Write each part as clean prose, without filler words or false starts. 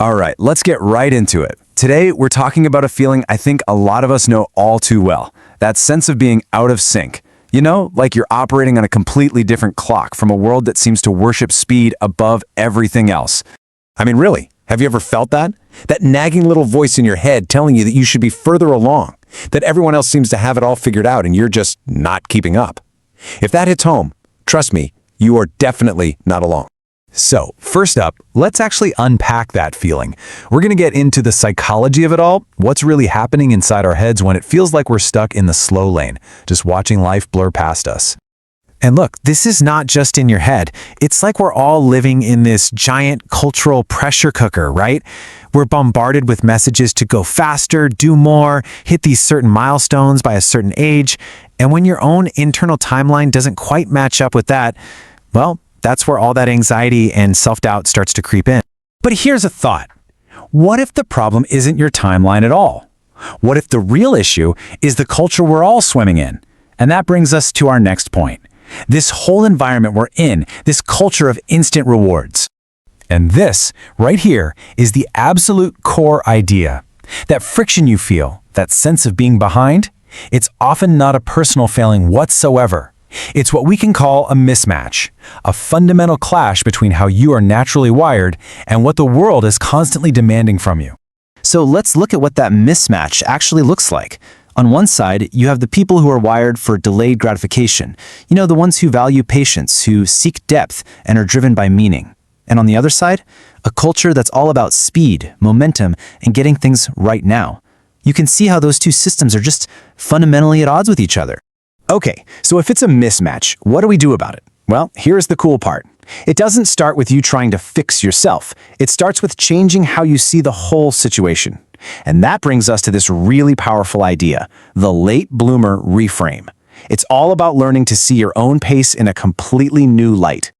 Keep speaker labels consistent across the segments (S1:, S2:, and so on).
S1: All right, let's get right into it. Today, we're talking about a feeling I think a lot of us know all too well. That sense of being out of sync. You know, like you're operating on a completely different clock from a world that seems to worship speed above everything else.
S2: I mean, really, have you ever felt that? That nagging little voice in your head telling you that you should be further along, that everyone else seems to have it all figured out and you're just not keeping up. If that hits home, trust me, you are definitely not alone.
S1: So, first up, let's actually unpack that feeling. We're going to get into the psychology of it all, what's really happening inside our heads when it feels like we're stuck in the slow lane, just watching life blur past us. And look, this is not just in your head. It's like we're all living in this giant cultural pressure cooker, right? We're bombarded with messages to go faster, do more, hit these certain milestones by a certain age. And when your own internal timeline doesn't quite match up with that, well, that's where all that anxiety and self-doubt starts to creep in. But here's a thought. What if the problem isn't your timeline at all? What if the real issue is the culture we're all swimming in? And that brings us to our next point. This whole environment we're in, this culture of instant rewards. And this, right here, is the absolute core idea. That friction you feel, that sense of being behind, it's often not a personal failing whatsoever. It's what we can call a mismatch, a fundamental clash between how you are naturally wired and what the world is constantly demanding from you.
S3: So let's look at what that mismatch actually looks like. On one side, you have the people who are wired for delayed gratification. You know, the ones who value patience, who seek depth, and are driven by meaning. And on the other side, a culture that's all about speed, momentum, and getting things right now. You can see how those two systems are just fundamentally at odds with each other.
S1: Okay, so if it's a mismatch, what do we do about it? Well, here's the cool part. It doesn't start with you trying to fix yourself. It starts with changing how you see the whole situation. And that brings us to this really powerful idea, the late bloomer reframe. It's all about learning to see your own pace in a completely new light.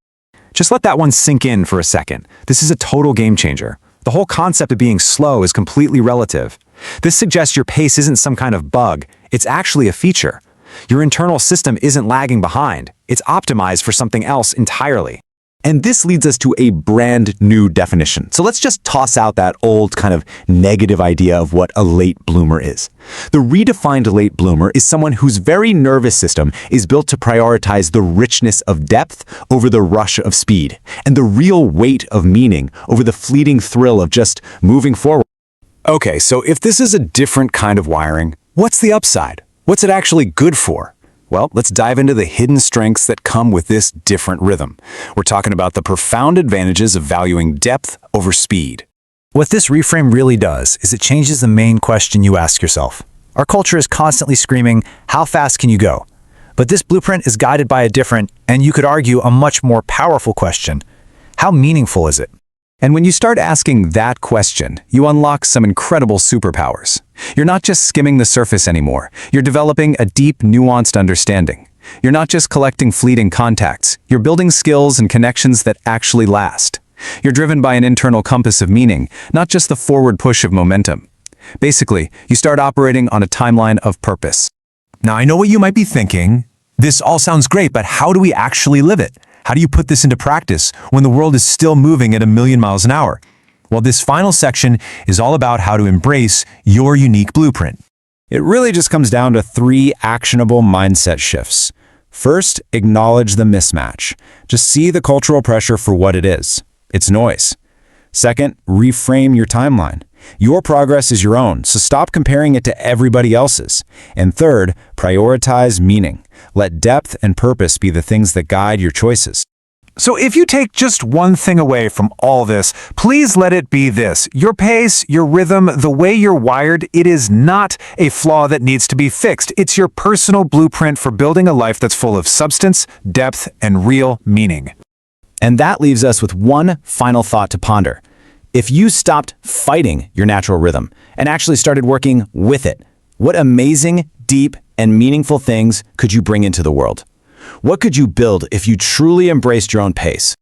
S1: Just let that one sink in for a second. This is a total game changer. The whole concept of being slow is completely relative. This suggests your pace isn't some kind of bug. It's actually a feature. Your internal system isn't lagging behind. It's optimized for something else entirely. And this leads us to a brand new definition. So let's just toss out that old kind of negative idea of what a late bloomer is. The redefined late bloomer is someone whose very nervous system is built to prioritize the richness of depth over the rush of speed, and the real weight of meaning over the fleeting thrill of just moving forward. Okay, so if this is a different kind of wiring, what's the upside? What's it actually good for? Well, let's dive into the hidden strengths that come with this different rhythm. We're talking about the profound advantages of valuing depth over speed.
S3: What this reframe really does is it changes the main question you ask yourself. Our culture is constantly screaming, how fast can you go? But this blueprint is guided by a different, and you could argue a much more powerful question. How meaningful is it?
S1: And when you start asking that question, you unlock some incredible superpowers. You're not just skimming the surface anymore. You're developing a deep, nuanced understanding. You're not just collecting fleeting contacts. You're building skills and connections that actually last. You're driven by an internal compass of meaning, not just the forward push of momentum. Basically, you start operating on a timeline of purpose. Now, I know what you might be thinking. This all sounds great, but how do we actually live it? How do you put this into practice when the world is still moving at 1,000,000 miles an hour? Well, this final section is all about how to embrace your unique blueprint. It really just comes down to 3 actionable mindset shifts. First, acknowledge the mismatch. Just see the cultural pressure for what it is. It's noise. Second, reframe your timeline. Your progress is your own, so stop comparing it to everybody else's. And third, prioritize meaning. Let depth and purpose be the things that guide your choices. So if you take just one thing away from all this, please let it be this. Your pace, your rhythm, the way you're wired, it is not a flaw that needs to be fixed. It's your personal blueprint for building a life that's full of substance, depth, and real meaning. And that leaves us with one final thought to ponder. If you stopped fighting your natural rhythm and actually started working with it, what amazing, deep, and meaningful things could you bring into the world? What could you build if you truly embraced your own pace?